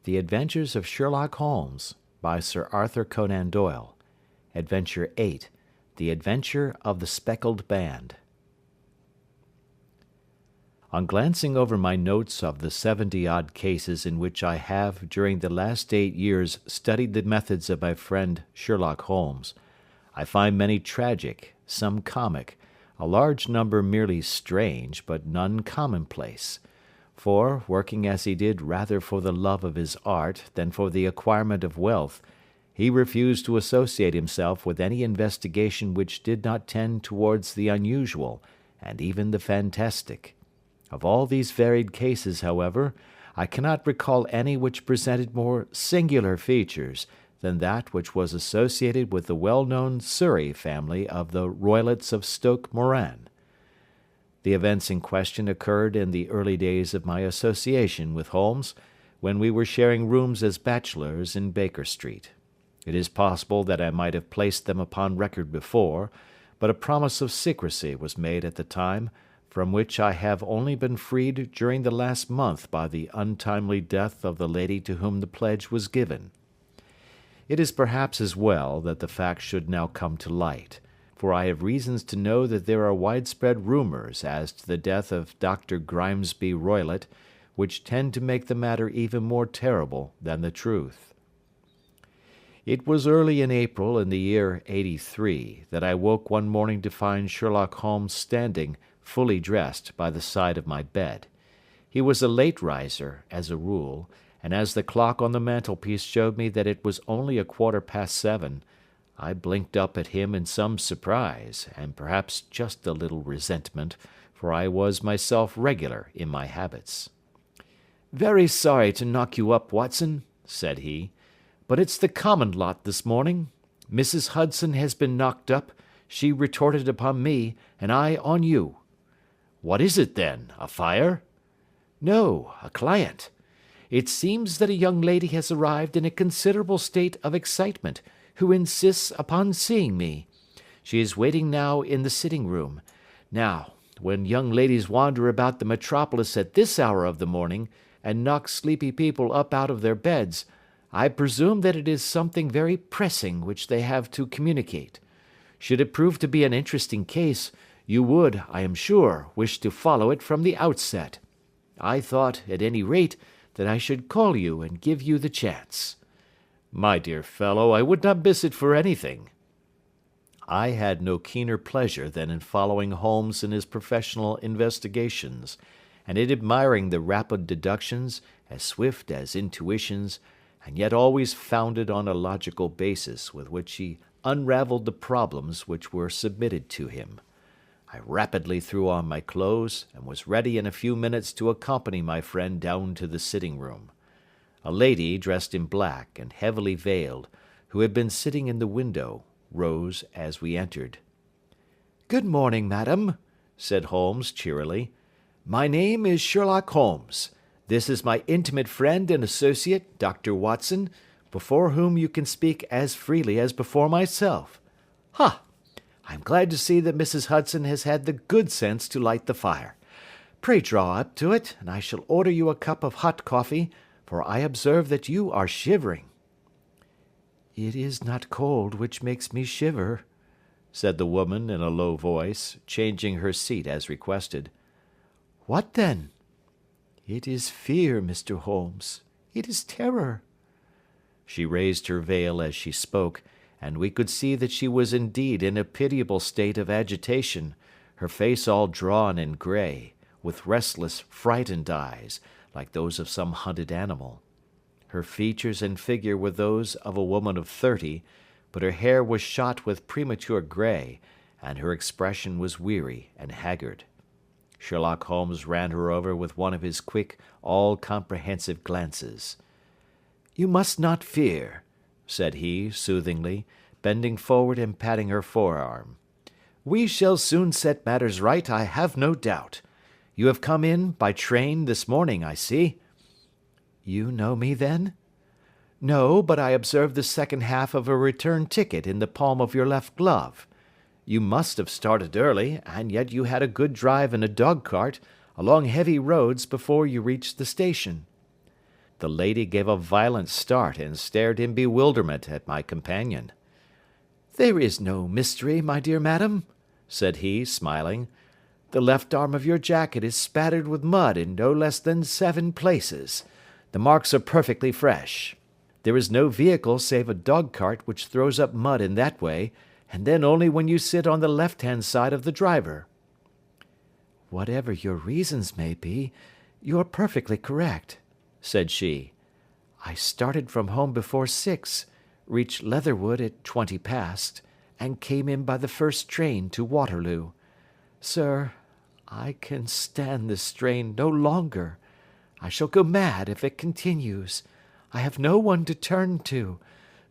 The Adventures of Sherlock Holmes, by Sir Arthur Conan Doyle. Adventure 8. The Adventure of the Speckled Band. On glancing over my notes of the 70-odd cases in which I have during the last 8 years studied the methods of my friend Sherlock Holmes, I find many tragic, some comic, a large number merely strange, but none commonplace. For, working as he did rather for the love of his art than for the acquirement of wealth, he refused to associate himself with any investigation which did not tend towards the unusual, and even the fantastic. Of all these varied cases, however, I cannot recall any which presented more singular features than that which was associated with the well-known Surrey family of the Roylotts of Stoke Moran. The events in question occurred in the early days of my association with Holmes, when we were sharing rooms as bachelors in Baker Street. It is possible that I might have placed them upon record before, but a promise of secrecy was made at the time, from which I have only been freed during the last month by the untimely death of the lady to whom the pledge was given. It is perhaps as well that the fact should now come to light, for I have reasons to know that there are widespread rumours as to the death of Dr. Grimesby Roylott, which tend to make the matter even more terrible than the truth. It was early in April in the year '83 that I woke one morning to find Sherlock Holmes standing, fully dressed, by the side of my bed. He was a late riser, as a rule, and as the clock on the mantelpiece showed me that it was only 7:15, I blinked up at him in some surprise, and perhaps just a little resentment, for I was myself regular in my habits. "Very sorry to knock you up, Watson," said he, "but it's the common lot this morning. Mrs. Hudson has been knocked up, she retorted upon me, and I on you." "What is it then? A fire?" "No, a client. It seems that a young lady has arrived in a considerable state of excitement, who insists upon seeing me. She is waiting now in the sitting-room. Now, when young ladies wander about the metropolis at this hour of the morning, and knock sleepy people up out of their beds, I presume that it is something very pressing which they have to communicate. Should it prove to be an interesting case, you would, I am sure, wish to follow it from the outset. I thought, at any rate, that I should call you and give you the chance." "My dear fellow, I would not miss it for anything." I had no keener pleasure than in following Holmes in his professional investigations, and in admiring the rapid deductions, as swift as intuitions, and yet always founded on a logical basis with which he unravelled the problems which were submitted to him. I rapidly threw on my clothes, and was ready in a few minutes to accompany my friend down to the sitting-room. A lady, dressed in black and heavily veiled, who had been sitting in the window, rose as we entered. "Good morning, madam," said Holmes cheerily. "My name is Sherlock Holmes. This is my intimate friend and associate, Dr. Watson, before whom you can speak as freely as before myself. Ha! I am glad to see that Mrs. Hudson has had the good sense to light the fire. Pray draw up to it, and I shall order you a cup of hot coffee, for I observe that you are shivering." "It is not cold which makes me shiver," said the woman in a low voice, changing her seat as requested. "What then?" "It is fear, Mr. Holmes. It is terror." She raised her veil as she spoke, and we could see that she was indeed in a pitiable state of agitation, her face all drawn and grey, with restless, frightened eyes, like those of some hunted animal. Her features and figure were those of a woman of 30, but her hair was shot with premature grey, and her expression was weary and haggard. Sherlock Holmes ran her over with one of his quick, all-comprehensive glances. "You must not fear," said he, soothingly, bending forward and patting her forearm. "We shall soon set matters right, I have no doubt. You have come in by train this morning, I see." "You know me, then?" "No, but I observed the second half of a return ticket in the palm of your left glove. You must have started early, and yet you had a good drive in a dog-cart, along heavy roads, before you reached the station." The lady gave a violent start and stared in bewilderment at my companion. "There is no mystery, my dear madam," said he, smiling. "The left arm of your jacket is spattered with mud in no less than 7 places. The marks are perfectly fresh. There is no vehicle save a dog-cart which throws up mud in that way, and then only when you sit on the left-hand side of the driver." "Whatever your reasons may be, you are perfectly correct," said she. "I started from home before 6, reached Leatherwood at 20 past, and came in by the first train to Waterloo. Sir, I can stand this strain no longer. I shall go mad if it continues. I have no one to turn to,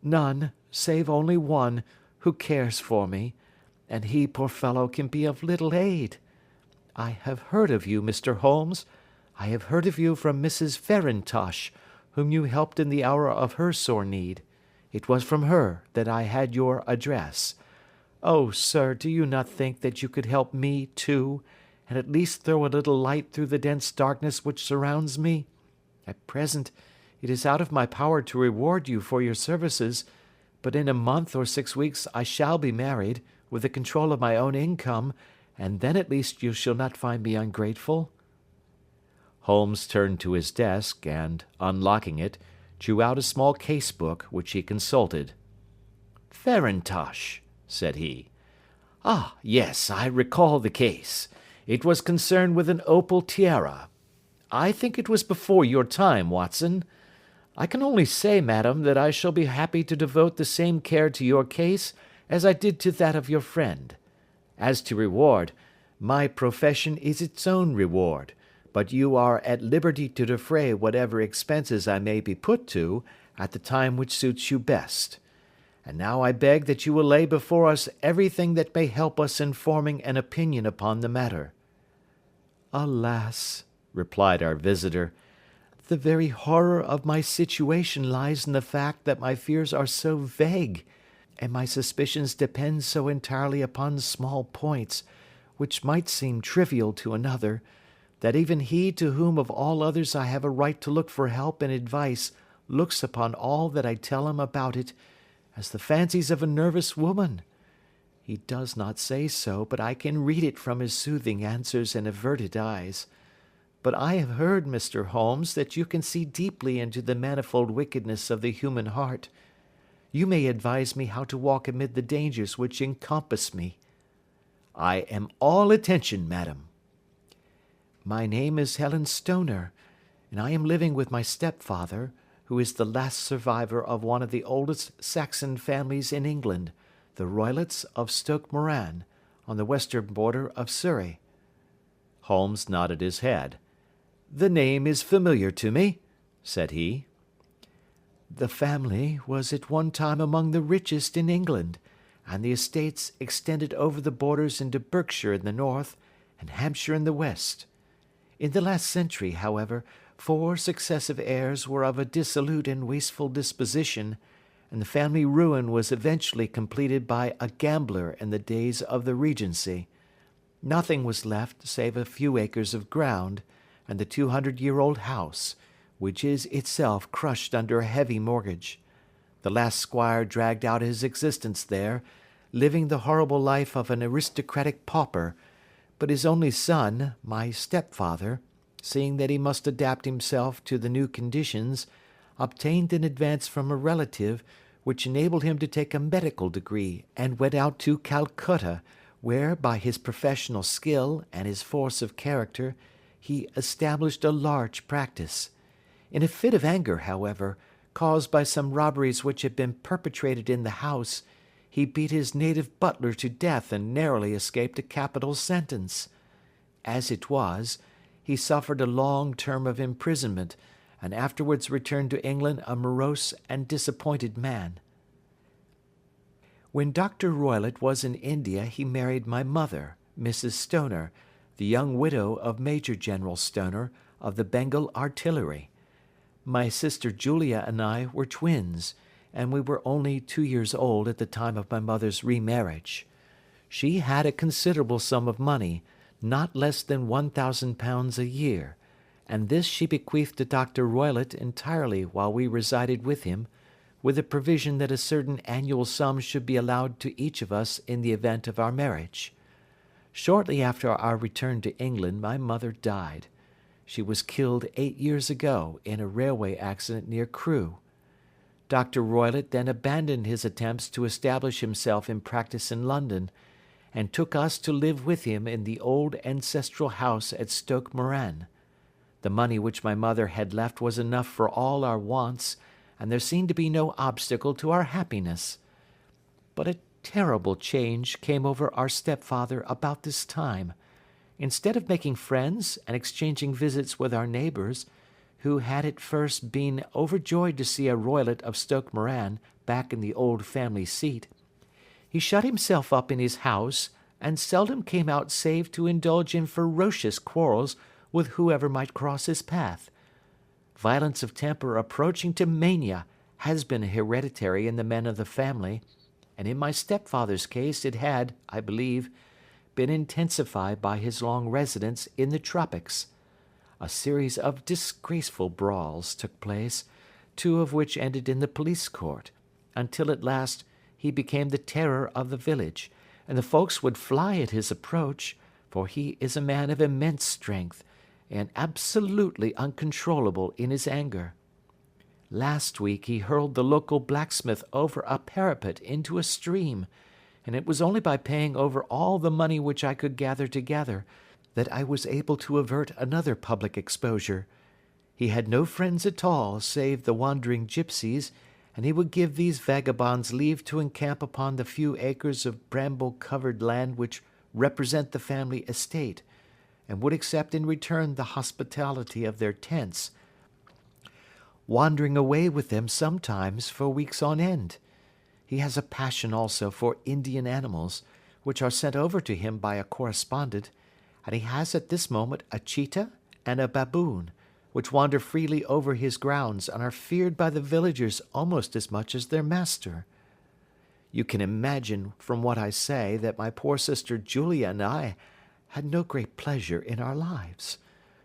none, save only one, who cares for me, and he, poor fellow, can be of little aid. I have heard of you, Mr. Holmes. I have heard of you from Mrs. Farintosh, whom you helped in the hour of her sore need. It was from her that I had your address. Oh, sir, do you not think that you could help me, too, and at least throw a little light through the dense darkness which surrounds me? At present, it is out of my power to reward you for your services, but in a month or 6 weeks I shall be married, with the control of my own income, and then at least you shall not find me ungrateful." Holmes turned to his desk, and, unlocking it, drew out a small case-book, which he consulted. "Farintosh," said he. "Ah, yes, I recall the case. It was concerned with an opal tiara. I think it was before your time, Watson. I can only say, madam, that I shall be happy to devote the same care to your case as I did to that of your friend. As to reward, my profession is its own reward, but you are at liberty to defray whatever expenses I may be put to at the time which suits you best. And now I beg that you will lay before us everything that may help us in forming an opinion upon the matter." "Alas," replied our visitor, "the very horror of my situation lies in the fact that my fears are so vague, and my suspicions depend so entirely upon small points, which might seem trivial to another, that even he to whom of all others I have a right to look for help and advice looks upon all that I tell him about it as the fancies of a nervous woman. He does not say so, but I can read it from his soothing answers and averted eyes. But I have heard, Mr. Holmes, that you can see deeply into the manifold wickedness of the human heart. You may advise me how to walk amid the dangers which encompass me." "I am all attention, madam." "My name is Helen Stoner, and I am living with my stepfather, who is the last survivor of one of the oldest Saxon families in England, the Roylotts of Stoke Moran, on the western border of Surrey." Holmes nodded his head. "The name is familiar to me," said he. "The family was at one time among the richest in England, and the estates extended over the borders into Berkshire in the north and Hampshire in the west. In the last century, however, 4 successive heirs were of a dissolute and wasteful disposition, and the family ruin was eventually completed by a gambler in the days of the Regency. Nothing was left save a few acres of ground, and the 200-year-old house, which is itself crushed under a heavy mortgage. The last squire dragged out his existence there, living the horrible life of an aristocratic pauper, but his only son, my stepfather, seeing that he must adapt himself to the new conditions, obtained an advance from a relative which enabled him to take a medical degree and went out to Calcutta, where, by his professional skill and his force of character, he established a large practice. In a fit of anger, however, caused by some robberies which had been perpetrated in the house, he beat his native butler to death and narrowly escaped a capital sentence. As it was, he suffered a long term of imprisonment, and afterwards returned to England a morose and disappointed man. When Dr. Roylott was in India he married my mother, Mrs. Stoner, the young widow of Major General Stoner, of the Bengal Artillery. My sister Julia and I were twins, and we were only 2 years old at the time of my mother's remarriage. She had a considerable sum of money, not less than £1,000 a year, and this she bequeathed to Dr. Roylott entirely while we resided with him, with the provision that a certain annual sum should be allowed to each of us in the event of our marriage. Shortly after our return to England my mother died. She was killed 8 years ago in a railway accident near Crewe. Dr. Roylott then abandoned his attempts to establish himself in practice in London, and took us to live with him in the old ancestral house at Stoke Moran. The money which my mother had left was enough for all our wants, and there seemed to be no obstacle to our happiness. But a terrible change came over our stepfather about this time. Instead of making friends and exchanging visits with our neighbours, who had at first been overjoyed to see a Roylott of Stoke Moran back in the old family seat, he shut himself up in his house, and seldom came out save to indulge in ferocious quarrels with whoever might cross his path. Violence of temper approaching to mania has been hereditary in the men of the family, and in my stepfather's case it had, I believe, been intensified by his long residence in the tropics. A series of disgraceful brawls took place, 2 of which ended in the police court, until at last he became the terror of the village, and the folks would fly at his approach, for he is a man of immense strength, and absolutely uncontrollable in his anger. Last week he hurled the local blacksmith over a parapet into a stream, and it was only by paying over all the money which I could gather together that I was able to avert another public exposure. He had no friends at all save the wandering gipsies, and he would give these vagabonds leave to encamp upon the few acres of bramble-covered land which represent the family estate, and would accept in return the hospitality of their tents, wandering away with them sometimes for weeks on end. He has a passion also for Indian animals, which are sent over to him by a correspondent, and he has at this moment a cheetah and a baboon, which wander freely over his grounds and are feared by the villagers almost as much as their master. You can imagine from what I say that my poor sister Julia and I had no great pleasure in our lives.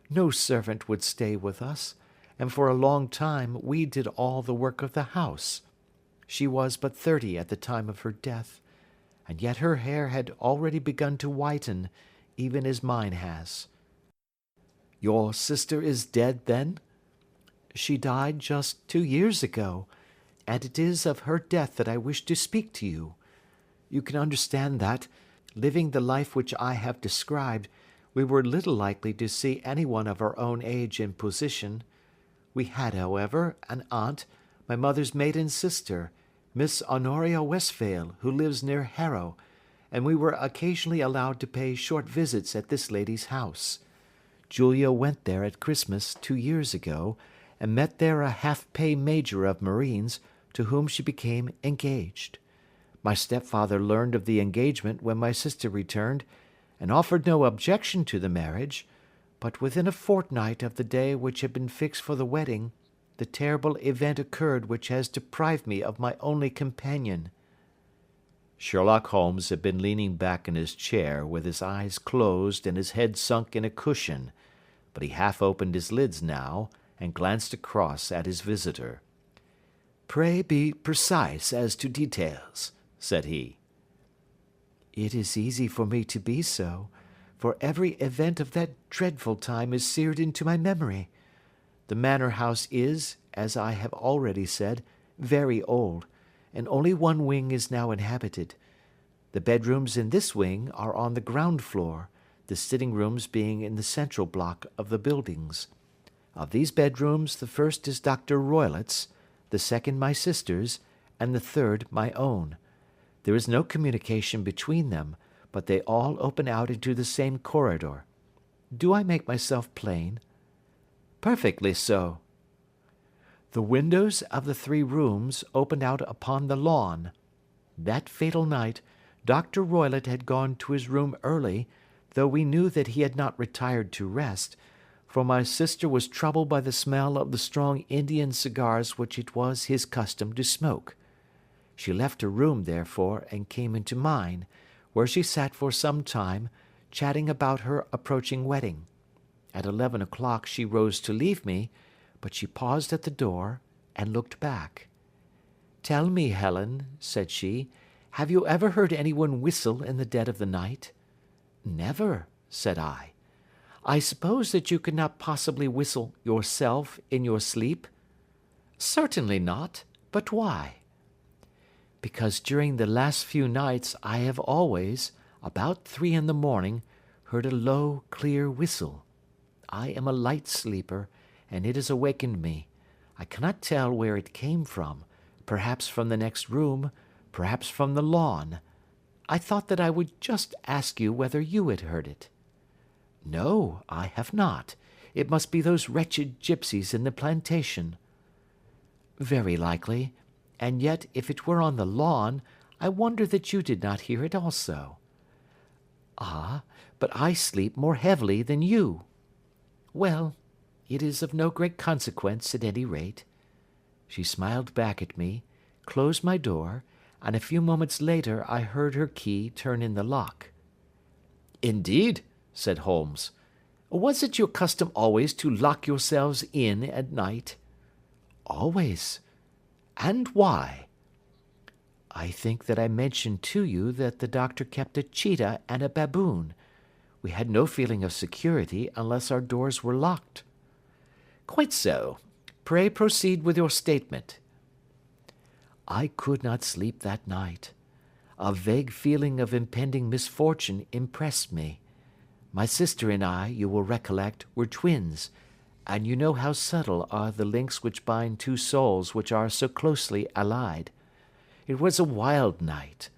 No servant would stay with us, and for a long time we did all the work of the house. She was but 30 at the time of her death, and yet her hair had already begun to whiten, even as mine has. Your sister is dead, then? She died just 2 years ago, and it is of her death that I wish to speak to you. You can understand that, living the life which I have described, we were little likely to see anyone of our own age and position. We had, however, an aunt, my mother's maiden sister, Miss Honoria Westphail, who lives near Harrow, and we were occasionally allowed to pay short visits at this lady's house. Julia went there at Christmas 2 years ago, and met there a half-pay major of marines, to whom she became engaged. My stepfather learned of the engagement when my sister returned, and offered no objection to the marriage, but within a fortnight of the day which had been fixed for the wedding, the terrible event occurred which has deprived me of my only companion." Sherlock Holmes had been leaning back in his chair with his eyes closed and his head sunk in a cushion, but he half opened his lids now and glanced across at his visitor. "Pray be precise as to details," said he. "It is easy for me to be so, for every event of that dreadful time is seared into my memory. The manor house is, as I have already said, very old, and only one wing is now inhabited. The bedrooms in this wing are on the ground floor, the sitting rooms being in the central block of the buildings. Of these bedrooms, the first is Dr. Roylott's, the second my sister's, and the third my own. There is no communication between them, but they all open out into the same corridor. Do I make myself plain?" "Perfectly so." "The windows of the 3 rooms opened out upon the lawn. That fatal night, Dr. Roylott had gone to his room early, though we knew that he had not retired to rest, for my sister was troubled by the smell of the strong Indian cigars which it was his custom to smoke. She left her room, therefore, and came into mine, where she sat for some time, chatting about her approaching wedding. At 11 o'clock she rose to leave me, but she paused at the door and looked back. "Tell me, Helen," said she, "have you ever heard anyone whistle in the dead of the night?" "Never," said I. "I suppose that you could not possibly whistle yourself in your sleep?" "Certainly not. But why?" "Because during the last few nights I have always, about 3 in the morning, heard a low, clear whistle. I am a light sleeper, and it has awakened me. I cannot tell where it came from, perhaps from the next room, perhaps from the lawn. I thought that I would just ask you whether you had heard it." "No, I have not. It must be those wretched gipsies in the plantation." "Very likely, and yet if it were on the lawn, I wonder that you did not hear it also." "Ah, but I sleep more heavily than you." "Well, it is of no great consequence at any rate." She smiled back at me, closed my door, and a few moments later I heard her key turn in the lock. "Indeed," said Holmes. "Was it your custom always to lock yourselves in at night?" "Always." "And why?" "I think that I mentioned to you that the doctor kept a cheetah and a baboon. We had no feeling of security unless our doors were locked." "Quite so. Pray proceed with your statement." "I could not sleep that night. A vague feeling of impending misfortune impressed me. My sister and I, you will recollect, were twins, and you know how subtle are the links which bind two souls which are so closely allied. It was a wild night.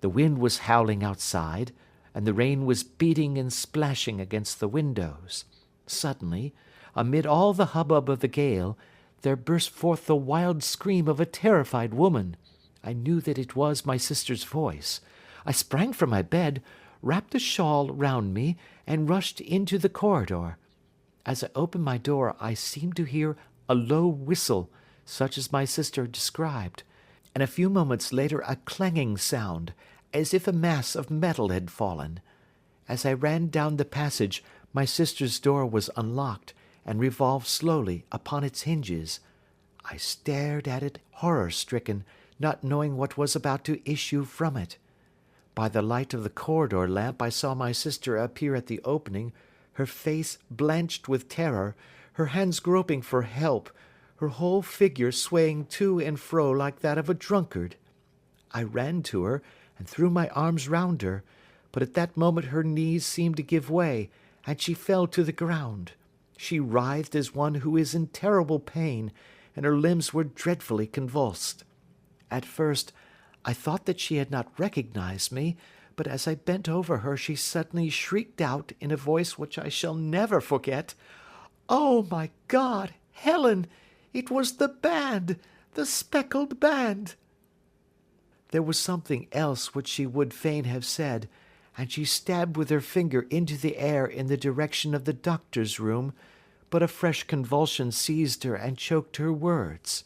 The wind was howling outside, and the rain was beating and splashing against the windows. Suddenly, amid all the hubbub of the gale, there burst forth the wild scream of a terrified woman. I knew that it was my sister's voice. I sprang from my bed, wrapped a shawl round me, and rushed into the corridor. As I opened my door, I seemed to hear a low whistle, such as my sister described, and a few moments later a clanging sound, as if a mass of metal had fallen. As I ran down the passage, my sister's door was unlocked, and revolved slowly upon its hinges. I stared at it horror-stricken, not knowing what was about to issue from it. By the light of the corridor lamp I saw my sister appear at the opening, her face blanched with terror, her hands groping for help, her whole figure swaying to and fro like that of a drunkard. I ran to her, and threw my arms round her, but at that moment her knees seemed to give way, and she fell to the ground. She writhed as one who is in terrible pain, and her limbs were dreadfully convulsed. At first, I thought that she had not recognized me, but as I bent over her she suddenly shrieked out in a voice which I shall never forget, "Oh, my God, Helen! It was the band! The Speckled Band!" There was something else which she would fain have said, and she stabbed with her finger into the air in the direction of the doctor's room, but a fresh convulsion seized her and choked her words.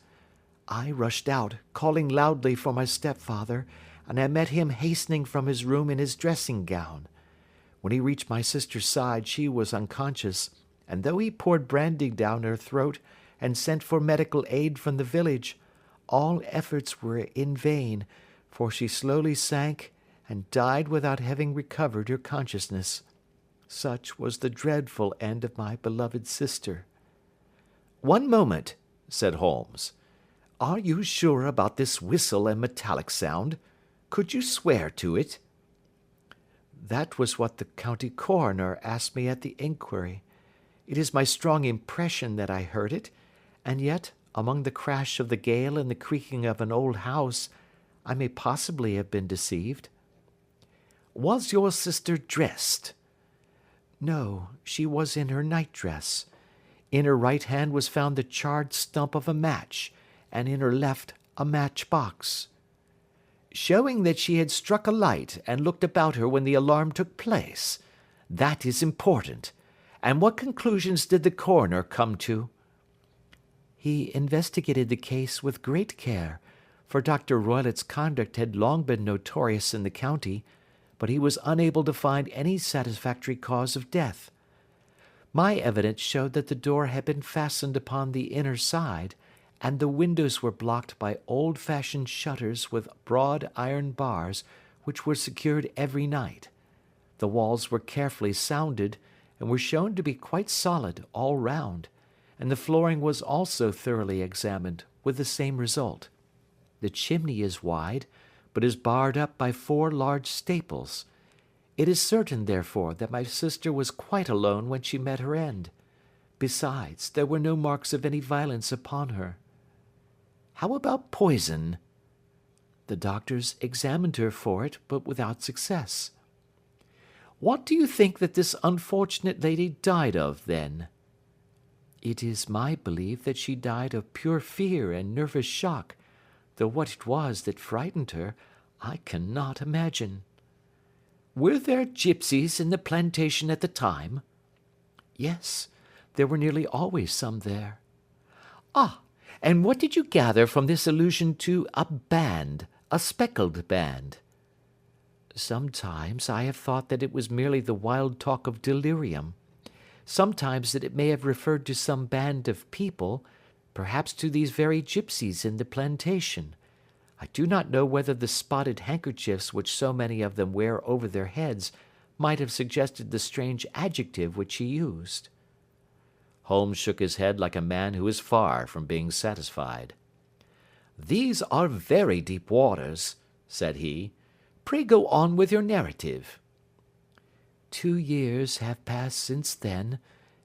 I rushed out, calling loudly for my stepfather, and I met him hastening from his room in his dressing gown. When he reached my sister's side she was unconscious, and though he poured brandy down her throat and sent for medical aid from the village, all efforts were in vain, for she slowly sank and died without having recovered her consciousness. Such was the dreadful end of my beloved sister. "One moment," said Holmes. "Are you sure about this whistle and metallic sound? Could you swear to it?" "That was what the county coroner asked me at the inquiry. It is my strong impression that I heard it, and yet, among the crash of the gale and the creaking of an old house, I may possibly have been deceived." "Was your sister dressed?" "No, she was in her nightdress. In her right hand was found the charred stump of a match, and in her left a matchbox." "Showing that she had struck a light and looked about her when the alarm took place. That is important. And what conclusions did the coroner come to?" "He investigated the case with great care, for Dr. Roylott's conduct had long been notorious in the county, but he was unable to find any satisfactory cause of death." My evidence showed that the door had been fastened upon the inner side, and the windows were blocked by old-fashioned shutters with broad iron bars, which were secured every night. The walls were carefully sounded, and were shown to be quite solid all round, and the flooring was also thoroughly examined, with the same result. The chimney is wide, but is barred up by 4 large staples. It is certain, therefore, that my sister was quite alone when she met her end. Besides, there were no marks of any violence upon her. How about poison? The doctors examined her for it, but without success. What do you think that this unfortunate lady died of, then? It is my belief that she died of pure fear and nervous shock, though what it was that frightened her, I cannot imagine. Were there gipsies in the plantation at the time? Yes, there were nearly always some there. Ah, and what did you gather from this allusion to a band, a speckled band? Sometimes I have thought that it was merely the wild talk of delirium. Sometimes that it may have referred to some band of people, perhaps to these very gipsies in the plantation. I do not know whether the spotted handkerchiefs which so many of them wear over their heads might have suggested the strange adjective which he used. Holmes shook his head like a man who is far from being satisfied. These are very deep waters, said he. Pray go on with your narrative. 2 years have passed since then,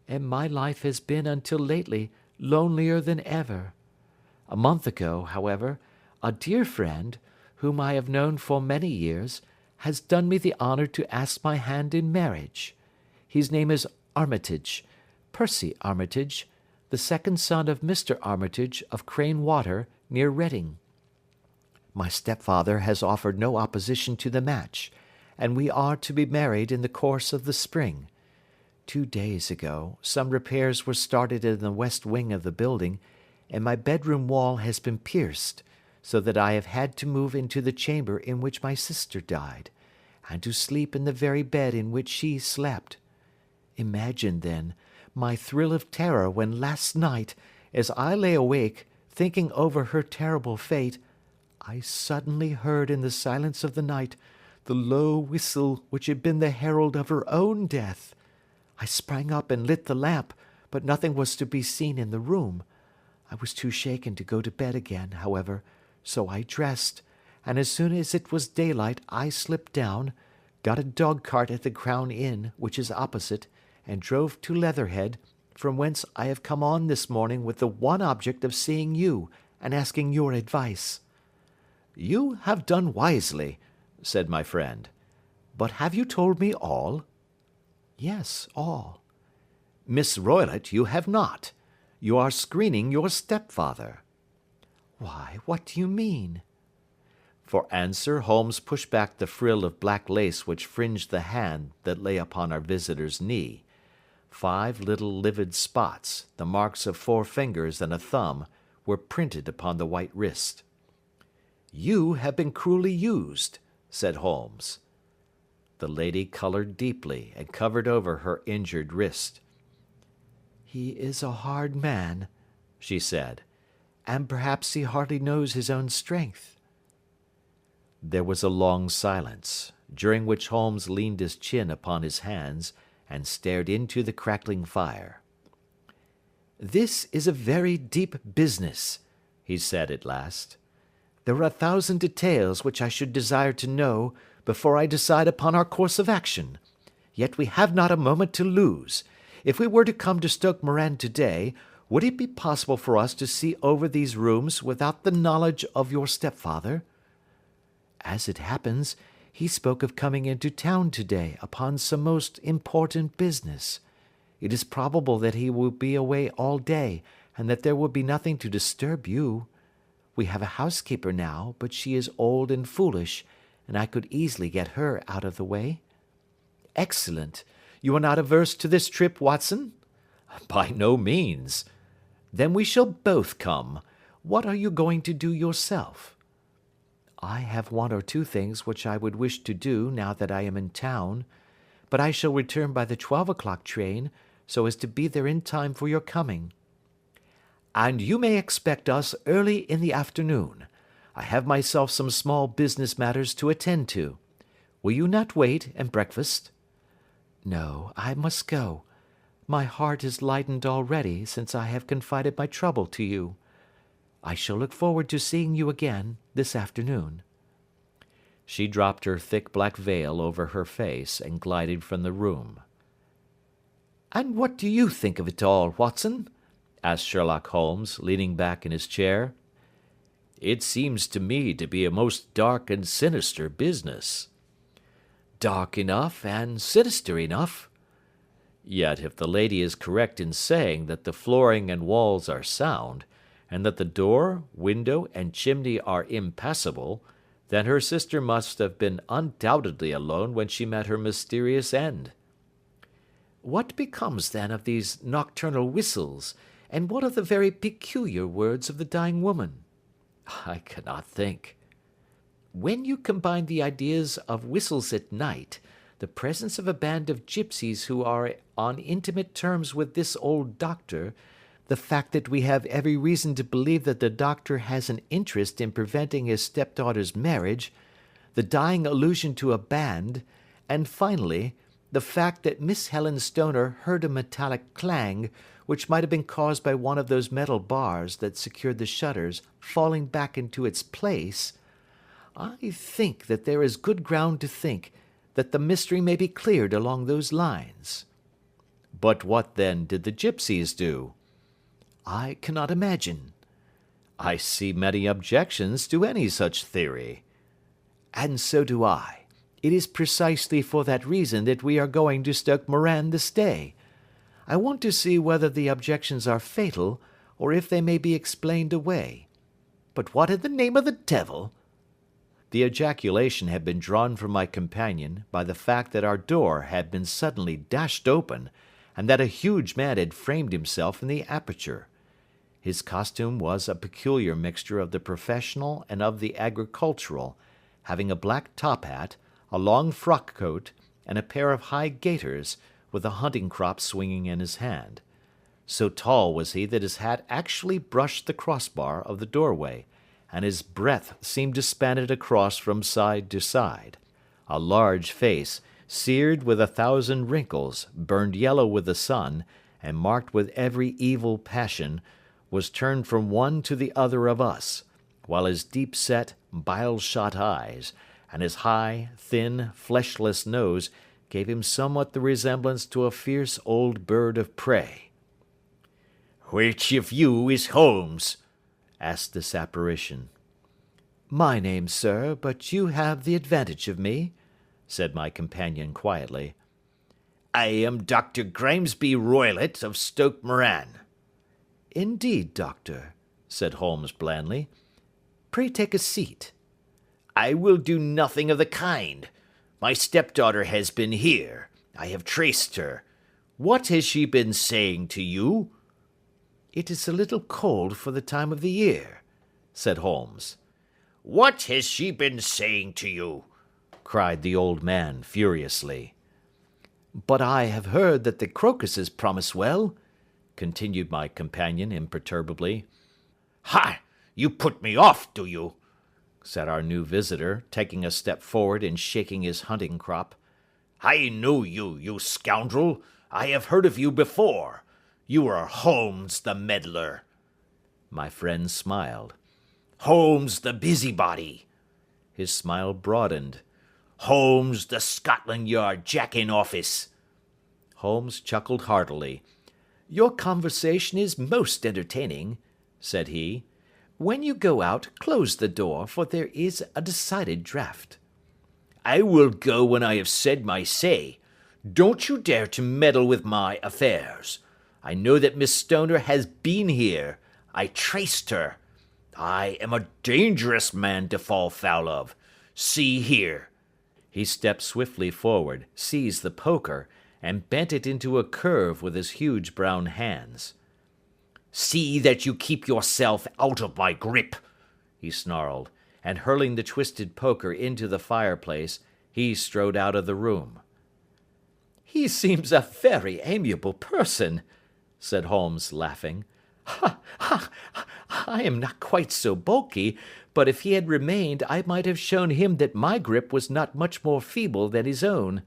and my life has been until lately lonelier than ever. A month ago, however, a dear friend, whom I have known for many years, has done me the honour to ask my hand in marriage. His name is Armitage, Percy Armitage, the second son of Mr. Armitage of Crane Water, near Reading. My stepfather has offered no opposition to the match, and we are to be married in the course of the spring. 2 days ago, some repairs were started in the west wing of the building, and my bedroom wall has been pierced, so that I have had to move into the chamber in which my sister died, and to sleep in the very bed in which she slept. Imagine, then, my thrill of terror when last night, as I lay awake, thinking over her terrible fate, I suddenly heard in the silence of the night the low whistle which had been the herald of her own death. I sprang up and lit the lamp, but nothing was to be seen in the room. I was too shaken to go to bed again, however, so I dressed, and as soon as it was daylight I slipped down, got a dog-cart at the Crown Inn, which is opposite, and drove to Leatherhead, from whence I have come on this morning with the one object of seeing you and asking your advice. You have done wisely, said my friend. But have you told me all? Yes, all. Miss Roylott, you have not. You are screening your stepfather. Why, what do you mean? For answer, Holmes pushed back the frill of black lace which fringed the hand that lay upon our visitor's knee. 5 little livid spots, the marks of 4 fingers and a thumb, were printed upon the white wrist. You have been cruelly used, said Holmes. The lady coloured deeply and covered over her injured wrist. He is a hard man, she said, and perhaps he hardly knows his own strength. There was a long silence, during which Holmes leaned his chin upon his hands and stared into the crackling fire. This is a very deep business, he said at last. There are 1,000 details which I should desire to know before I decide upon our course of action. Yet we have not a moment to lose. If we were to come to Stoke Moran today, would it be possible for us to see over these rooms without the knowledge of your stepfather? As it happens, he spoke of coming into town today upon some most important business. It is probable that he will be away all day, and that there will be nothing to disturb you. We have a housekeeper now, but she is old and foolish, and I could easily get her out of the way. Excellent. You are not averse to this trip, Watson? By no means. Then we shall both come. What are you going to do yourself? I have 1 or 2 things which I would wish to do now that I am in town, but I shall return by the 12 o'clock train, so as to be there in time for your coming. And you may expect us early in the afternoon. I have myself some small business matters to attend to. Will you not wait and breakfast? No, I must go. My heart is lightened already since I have confided my trouble to you. I shall look forward to seeing you again this afternoon. She dropped her thick black veil over her face and glided from the room. And what do you think of it all, Watson? Asked Sherlock Holmes, leaning back in his chair. It seems to me to be a most dark and sinister business. Dark enough and sinister enough. Yet if the lady is correct in saying that the flooring and walls are sound, and that the door, window, and chimney are impassable, then her sister must have been undoubtedly alone when she met her mysterious end. What becomes then of these nocturnal whistles, and what of the very peculiar words of the dying woman? I cannot think. When you combine the ideas of whistles at night, the presence of a band of gypsies who are on intimate terms with this old doctor, the fact that we have every reason to believe that the doctor has an interest in preventing his stepdaughter's marriage, the dying allusion to a band, and finally, the fact that Miss Helen Stoner heard a metallic clang, which might have been caused by one of those metal bars that secured the shutters falling back into its place, I think that there is good ground to think that the mystery may be cleared along those lines. But what then did the gypsies do? I cannot imagine. I see many objections to any such theory. And so do I. It is precisely for that reason that we are going to Stoke Moran this day. I want to see whether the objections are fatal, or if they may be explained away. But what in the name of the devil? The ejaculation had been drawn from my companion by the fact that our door had been suddenly dashed open, and that a huge man had framed himself in the aperture. His costume was a peculiar mixture of the professional and of the agricultural, having a black top hat, a long frock coat, and a pair of high gaiters, with a hunting crop swinging in his hand. So tall was he that his hat actually brushed the crossbar of the doorway, and his breadth seemed to span it across from side to side. A large face, seared with 1,000 wrinkles, burned yellow with the sun, and marked with every evil passion, was turned from one to the other of us, while his deep-set, bile-shot eyes, and his high, thin, fleshless nose gave him somewhat the resemblance to a fierce old bird of prey. "Which of you is Holmes?" asked this apparition. My name, sir, but you have the advantage of me, said my companion quietly. I am Dr. Grimesby Roylott of Stoke Moran. Indeed, doctor, said Holmes blandly. Pray take a seat. I will do nothing of the kind. My stepdaughter has been here. I have traced her. What has she been saying to you? It is a little cold for the time of the year, said Holmes. What has she been saying to you? Cried the old man furiously. But I have heard that the crocuses promise well, continued my companion imperturbably. Ha! You put me off, do you? Said our new visitor, taking a step forward and shaking his hunting crop. I know you, you scoundrel. I have heard of you before. You are Holmes the meddler. My friend smiled. Holmes the busybody. His smile broadened. Holmes the Scotland Yard jack-in-office. Holmes chuckled heartily. Your conversation is most entertaining, said he. When you go out, close the door, for there is a decided draught. I will go when I have said my say. Don't you dare to meddle with my affairs. I know that Miss Stoner has been here. I traced her. I am a dangerous man to fall foul of. See here. He stepped swiftly forward, seized the poker, and bent it into a curve with his huge brown hands. See that you keep yourself out of my grip, he snarled, and hurling the twisted poker into the fireplace, he strode out of the room. He seems a very amiable person," said Holmes, laughing. "Ha, ha! I am not quite so bulky, but if he had remained I might have shown him that my grip was not much more feeble than his own."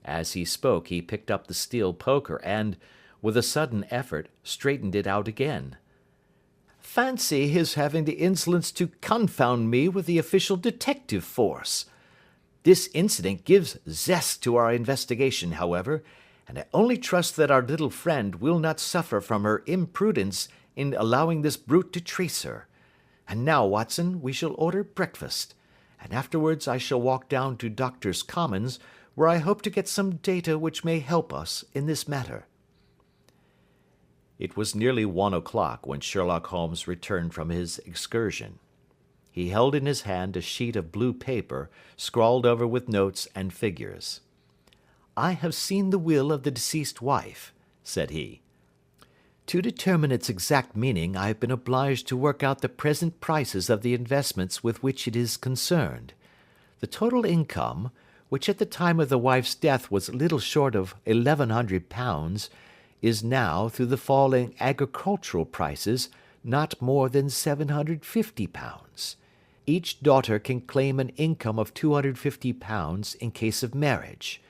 As he spoke he picked up the steel poker and, with a sudden effort, straightened it out again. "Fancy his having the insolence to confound me with the official detective force! This incident gives zest to our investigation, however, and I only trust that our little friend will not suffer from her imprudence in allowing this brute to trace her. And now, Watson, we shall order breakfast, and afterwards I shall walk down to Doctors' Commons, where I hope to get some data which may help us in this matter." It was nearly 1 o'clock when Sherlock Holmes returned from his excursion. He held in his hand a sheet of blue paper, scrawled over with notes and figures. "I have seen the will of the deceased wife," said he. "To determine its exact meaning I have been obliged to work out the present prices of the investments with which it is concerned. The total income, which at the time of the wife's death was little short of £1,100, is now, through the fall in agricultural prices, not more than £750. Each daughter can claim an income of £250 in case of marriage.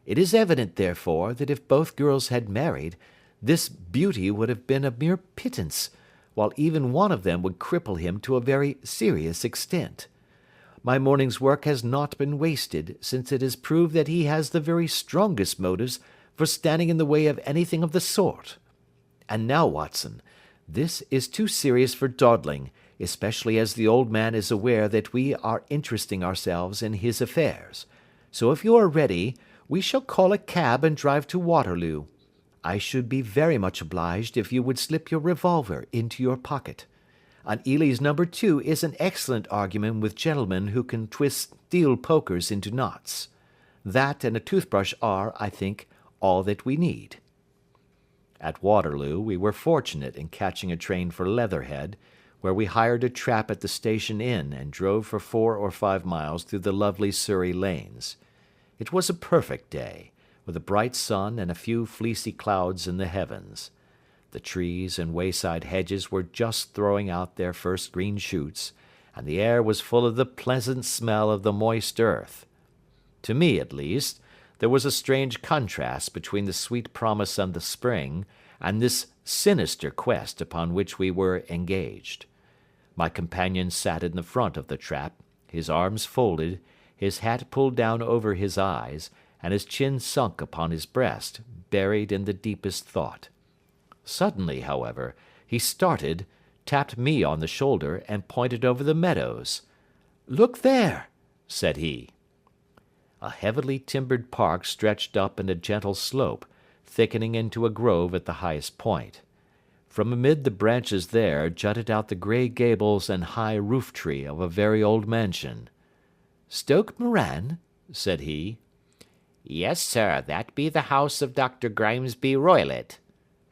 It is evident, therefore, that if both girls had married, this beauty would have been a mere pittance, while even one of them would cripple him to a very serious extent. My morning's work has not been wasted, since it has proved that he has the very strongest motives for standing in the way of anything of the sort. And now, Watson, this is too serious for dawdling, especially as the old man is aware that we are interesting ourselves in his affairs. So if you are ready, we shall call a cab and drive to Waterloo. I should be very much obliged if you would slip your revolver into your pocket. An Ely's No. 2 is an excellent argument with gentlemen who can twist steel pokers into knots. That and a toothbrush are, I think, all that we need." At Waterloo we were fortunate in catching a train for Leatherhead, where we hired a trap at the station inn and drove for 4 or 5 miles through the lovely Surrey lanes. It was a perfect day, with a bright sun and a few fleecy clouds in the heavens. The trees and wayside hedges were just throwing out their first green shoots, and the air was full of the pleasant smell of the moist earth. To me, at least, there was a strange contrast between the sweet promise of the spring and this sinister quest upon which we were engaged. My companion sat in the front of the trap, his arms folded, his hat pulled down over his eyes, and his chin sunk upon his breast, buried in the deepest thought. Suddenly, however, he started, tapped me on the shoulder, and pointed over the meadows. "Look there," said he. A heavily timbered park stretched up in a gentle slope, thickening into a grove at the highest point. From amid the branches there jutted out the grey gables and high roof-tree of a very old mansion. "Stoke Moran?" said he. "Yes, sir, that be the house of Dr. Grimesby Roylott,"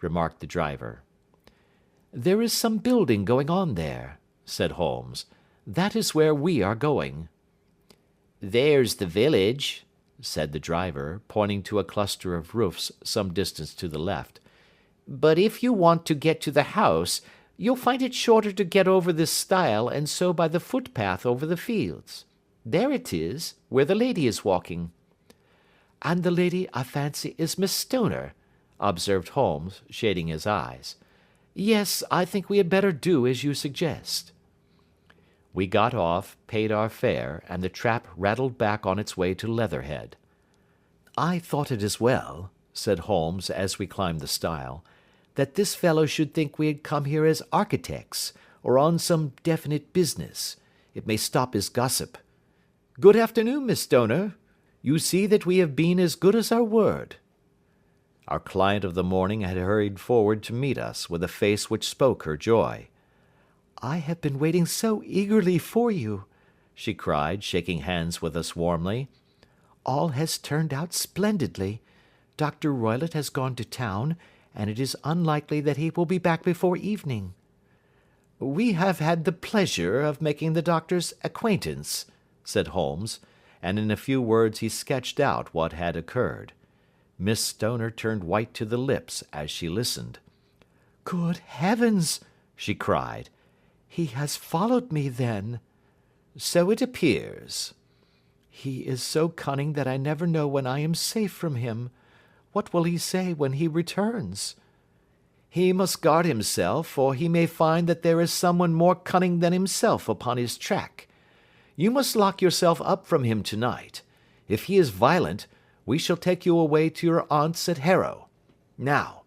remarked the driver. "There is some building going on there," said Holmes. "That is where we are going." "There's the village," said the driver, pointing to a cluster of roofs some distance to the left. "But if you want to get to the house, you'll find it shorter to get over this stile and so by the footpath over the fields. There it is, where the lady is walking." "And the lady, I fancy, is Miss Stoner," observed Holmes, shading his eyes. "Yes, I think we had better do as you suggest." We got off, paid our fare, and the trap rattled back on its way to Leatherhead. "I thought it as well," said Holmes as we climbed the stile, "that this fellow should think we had come here as architects, or on some definite business. It may stop his gossip. Good afternoon, Miss Stoner. You see that we have been as good as our word." Our client of the morning had hurried forward to meet us with a face which spoke her joy. "I have been waiting so eagerly for you," she cried, shaking hands with us warmly. "All has turned out splendidly. Dr. Roylott has gone to town, and it is unlikely that he will be back before evening." "We have had the pleasure of making the doctor's acquaintance," said Holmes, and in a few words he sketched out what had occurred. Miss Stoner turned white to the lips as she listened. "Good heavens!" she cried. "He has followed me, then?" "So it appears." "He is so cunning that I never know when I am safe from him. What will he say when he returns?" "He must guard himself, for he may find that there is someone more cunning than himself upon his track. You must lock yourself up from him tonight. If he is violent, we shall take you away to your aunt's at Harrow. Now,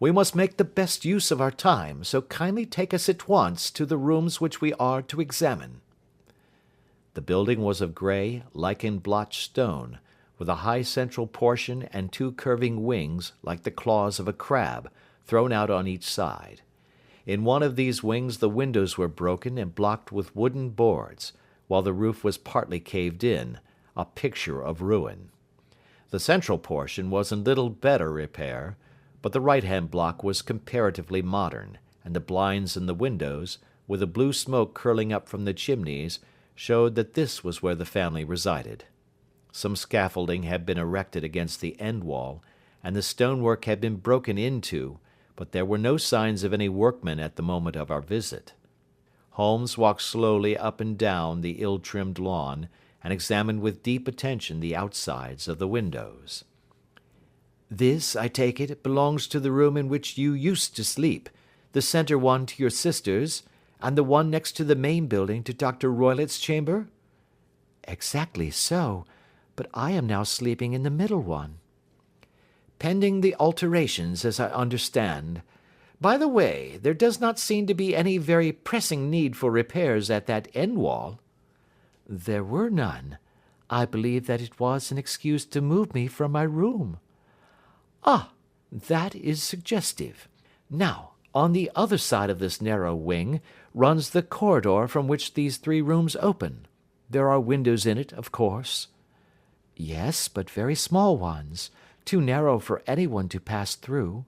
we must make the best use of our time, so kindly take us at once to the rooms which we are to examine." The building was of grey, lichen-blotched stone, with a high central portion and two curving wings, like the claws of a crab, thrown out on each side. In one of these wings the windows were broken and blocked with wooden boards, while the roof was partly caved in, a picture of ruin. The central portion was in little better repair, but the right-hand block was comparatively modern, and the blinds in the windows, with the blue smoke curling up from the chimneys, showed that this was where the family resided. Some scaffolding had been erected against the end wall, and the stonework had been broken into, but there were no signs of any workmen at the moment of our visit. Holmes walked slowly up and down the ill-trimmed lawn, and examined with deep attention the outsides of the windows. "This, I take it, belongs to the room in which you used to sleep, the centre one to your sister's, and the one next to the main building to Dr. Roylott's chamber?" "Exactly so, but I am now sleeping in the middle one." "Pending the alterations, as I understand. By the way, there does not seem to be any very pressing need for repairs at that end wall." "There were none. I believe that it was an excuse to move me from my room." "Ah, that is suggestive. Now, on the other side of this narrow wing runs the corridor from which these three rooms open. There are windows in it, of course." "Yes, but very small ones, too narrow for anyone to pass through."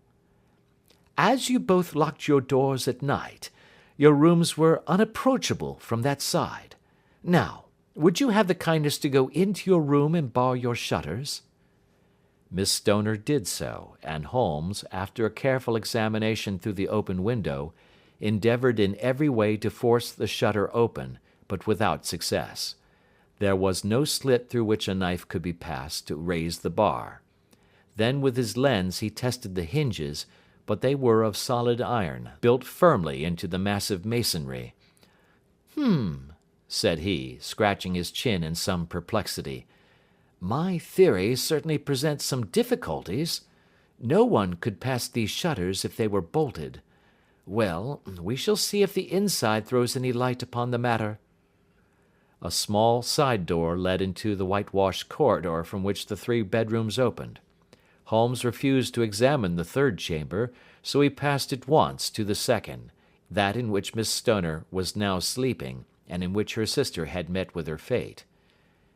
"As you both locked your doors at night, your rooms were unapproachable from that side. Now, would you have the kindness to go into your room and bar your shutters?" Miss Stoner did so, and Holmes, after a careful examination through the open window, endeavoured in every way to force the shutter open, but without success. There was no slit through which a knife could be passed to raise the bar. Then with his lens he tested the hinges, but they were of solid iron, built firmly into the massive masonry. Said he, scratching his chin in some perplexity. "My theory certainly presents some difficulties. No one could pass these shutters if they were bolted. Well, we shall see if the inside throws any light upon the matter." A small side door led into the whitewashed corridor from which the three bedrooms opened. Holmes refused to examine the third chamber, so he passed at once to the second, that in which Miss Stoner was now sleeping, and in which her sister had met with her fate.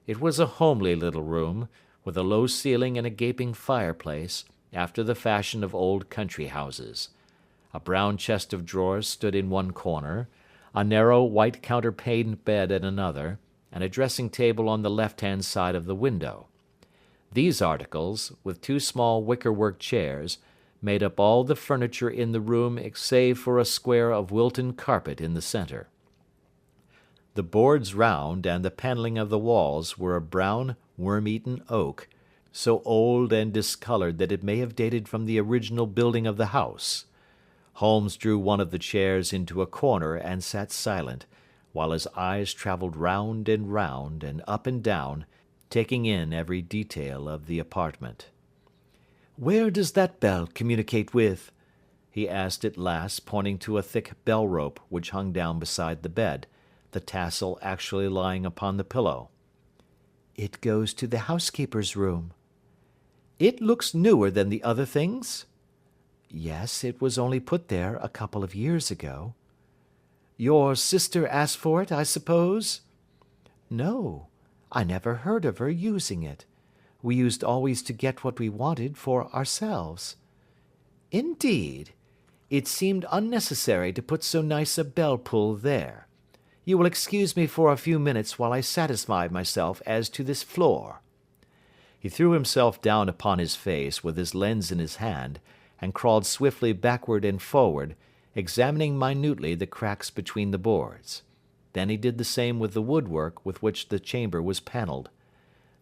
It was a homely little room, with a low ceiling and a gaping fireplace, after the fashion of old country houses. A brown chest of drawers stood in one corner, a narrow white counterpaned bed in another, and a dressing-table on the left-hand side of the window. These articles, with two small wicker-work chairs, made up all the furniture in the room save for a square of Wilton carpet in the centre. The boards round and the panelling of the walls were of brown, worm-eaten oak, so old and discoloured that it may have dated from the original building of the house. Holmes drew one of the chairs into a corner and sat silent, while his eyes travelled round and up and down, taking in every detail of the apartment. "Where does that bell communicate with?" he asked at last, pointing to a thick bell-rope which hung down beside the bed, the tassel actually lying upon the pillow. "It goes to the housekeeper's room." "It looks newer than the other things?" "Yes, it was only put there a couple of years ago." "Your sister asked for it, I suppose?" "No, I never heard of her using it. We used always to get what we wanted for ourselves." "Indeed? It seemed unnecessary to put so nice a bell-pull there. You will excuse me for a few minutes while I satisfy myself as to this floor." He threw himself down upon his face with his lens in his hand, and crawled swiftly backward and forward, examining minutely the cracks between the boards. Then he did the same with the woodwork with which the chamber was panelled.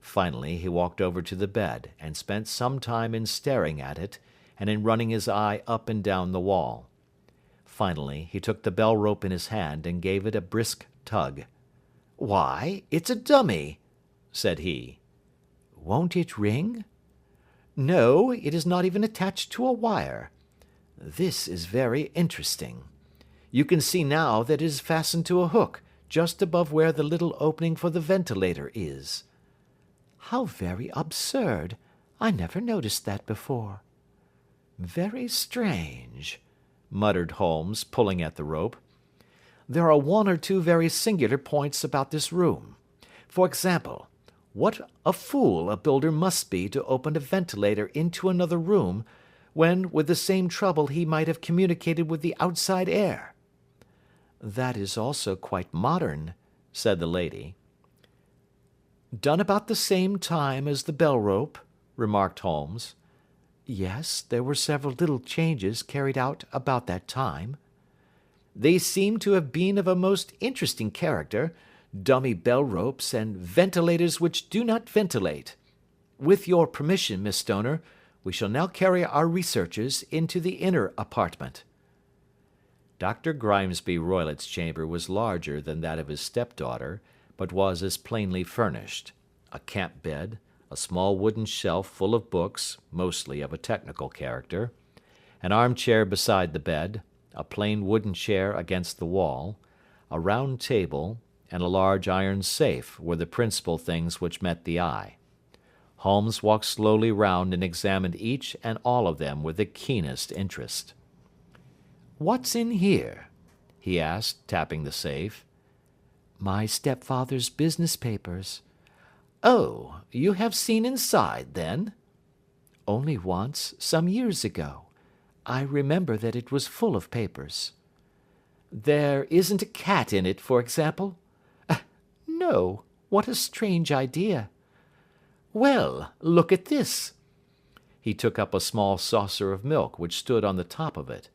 Finally he walked over to the bed, and spent some time in staring at it, and in running his eye up and down the wall. Finally he took the bell rope in his hand and gave it a brisk tug. "Why, it's a dummy," said he. "Won't it ring?" "No, it is not even attached to a wire. This is very interesting. You can see now that it is fastened to a hook, just above where the little opening for the ventilator is." "How very absurd! I never noticed that before." "Very strange," muttered Holmes, pulling at the rope. "There are one or two very singular points about this room. For example, what a fool a builder must be to open a ventilator into another room, when with the same trouble he might have communicated with the outside air." "That is also quite modern," said the lady. "Done about the same time as the bell rope," remarked Holmes. "Yes, there were several little changes carried out about that time." "They seem to have been of a most interesting character, dummy bell ropes and ventilators which do not ventilate. With your permission, Miss Stoner, we shall now carry our researches into the inner apartment." Dr. Grimesby Roylott's chamber was larger than that of his stepdaughter, but was as plainly furnished. A camp bed, a small wooden shelf full of books, mostly of a technical character, an armchair beside the bed, a plain wooden chair against the wall, a round table, and a large iron safe were the principal things which met the eye. Holmes walked slowly round and examined each and all of them with the keenest interest. "What's in here?" he asked, tapping the safe. "My stepfather's business papers." "Oh, you have seen inside, then?" "Only once, some years ago. I remember that it was full of papers." "There isn't a cat in it, for example?" "No. What a strange idea." "Well, look at this." He took up a small saucer of milk which stood on the top of it.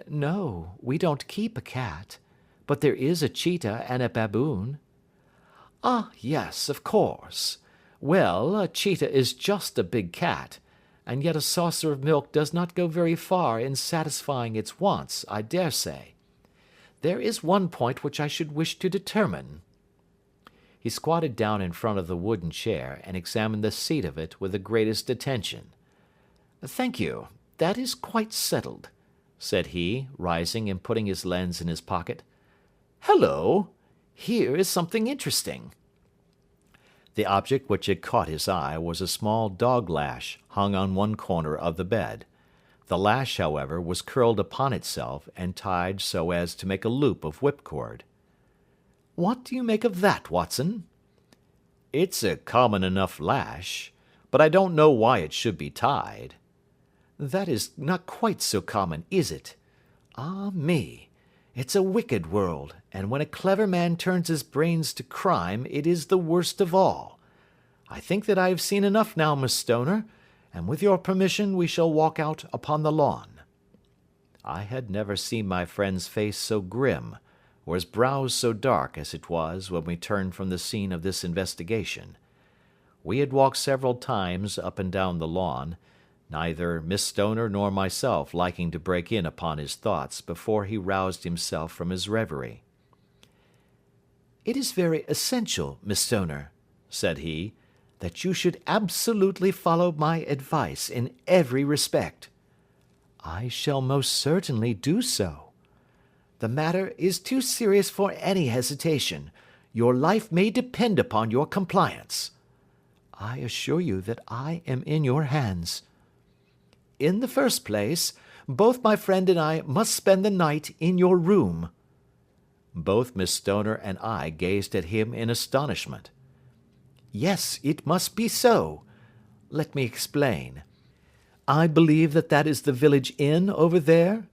"No, we don't keep a cat, but there is a cheetah and a baboon." "Ah, yes, of course. Well, a cheetah is just a big cat, and yet a saucer of milk does not go very far in satisfying its wants, I dare say. There is one point which I should wish to determine." He squatted down in front of the wooden chair and examined the seat of it with the greatest attention. "Thank you, that is quite settled," said he, rising and putting his lens in his pocket. "Hullo! Here is something interesting." The object which had caught his eye was a small dog lash hung on one corner of the bed. The lash, however, was curled upon itself and tied so as to make a loop of whipcord. "What do you make of that, Watson?" "It's a common enough lash, but I don't know why it should be tied." "That is not quite so common, is it? Ah me! It's a wicked world, and when a clever man turns his brains to crime it is the worst of all. I think that I have seen enough now, Miss Stoner, and with your permission we shall walk out upon the lawn." I had never seen my friend's face so grim, or his brows so dark as it was when we turned from the scene of this investigation. We had walked several times up and down the lawn, neither Miss Stoner nor myself liking to break in upon his thoughts before he roused himself from his reverie. "It is very essential, Miss Stoner," said he, "that you should absolutely follow my advice in every respect." "I shall most certainly do so." "The matter is too serious for any hesitation. Your life may depend upon your compliance." "I assure you that I am in your hands." "In the first place, both my friend and I must spend the night in your room." Both Miss Stoner and I gazed at him in astonishment. "Yes, it must be so. Let me explain. I believe that that is the village inn over there?"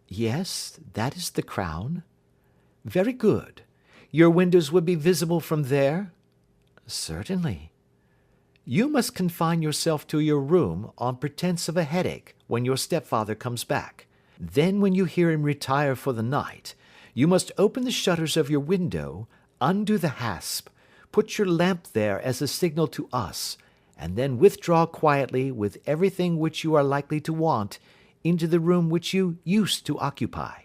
"Yes, that is the Crown." "Very good. Your windows would be visible from there?" "Certainly." You must confine yourself to your room on pretence of a headache when your stepfather comes back. Then when you hear him retire for the night, you must open the shutters of your window, undo the hasp, put your lamp there as a signal to us, and then withdraw quietly with everything which you are likely to want into the room which you used to occupy.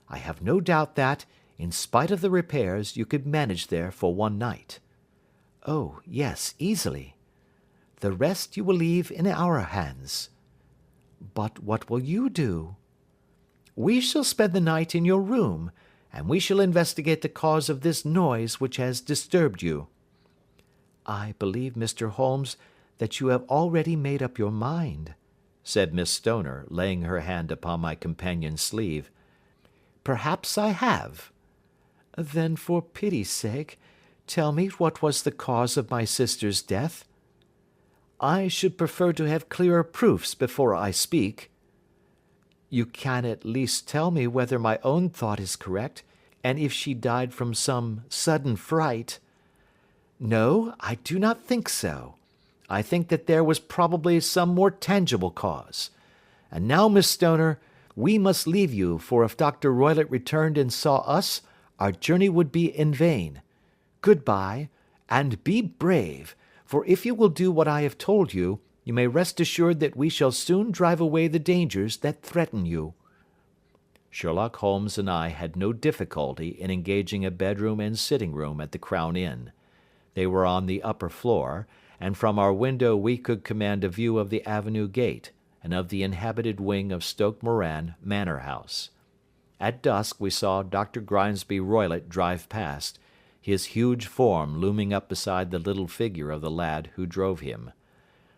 I have no doubt that, in spite of the repairs, you could manage there for one night. Oh, yes, easily. The rest you will leave in our hands. But what will you do? We shall spend the night in your room, and we shall investigate the cause of this noise which has disturbed you. I believe, Mr. Holmes, that you have already made up your mind, said Miss Stoner, laying her hand upon my companion's sleeve. Perhaps I have. Then, for pity's sake, tell me what was the cause of my sister's death. I should prefer to have clearer proofs before I speak. You can at least tell me whether my own thought is correct, and if she died from some sudden fright. No, I do not think so. I think that there was probably some more tangible cause. And now, Miss Stoner, we must leave you, for if Dr. Roylott returned and saw us, our journey would be in vain. Good-bye, and be brave, for if you will do what I have told you, you may rest assured that we shall soon drive away the dangers that threaten you. Sherlock Holmes and I had no difficulty in engaging a bedroom and sitting-room at the Crown Inn. They were on the upper floor, and from our window we could command a view of the avenue gate and of the inhabited wing of Stoke Moran manor house. At dusk we saw Dr. Grimesby Roylott drive past, his huge form looming up beside the little figure of the lad who drove him.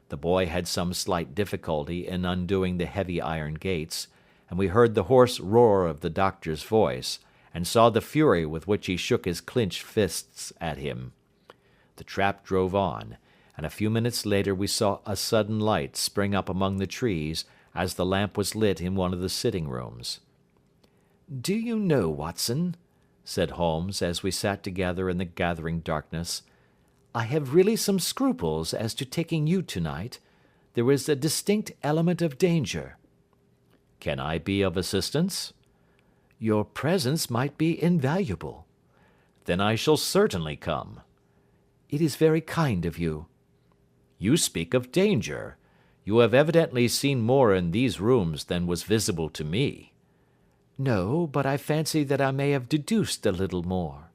The boy had some slight difficulty in undoing the heavy iron gates, and we heard the hoarse roar of the doctor's voice, and saw the fury with which he shook his clenched fists at him. The trap drove on, and a few minutes later we saw a sudden light spring up among the trees as the lamp was lit in one of the sitting-rooms. "Do you know, Watson," said Holmes, as we sat together in the gathering darkness, "I have really some scruples as to taking you tonight. There is a distinct element of danger." "Can I be of assistance?" "Your presence might be invaluable." "Then I shall certainly come." "It is very kind of you." "You speak of danger. You have evidently seen more in these rooms than was visible to me." "No, but I fancy that I may have deduced a little more.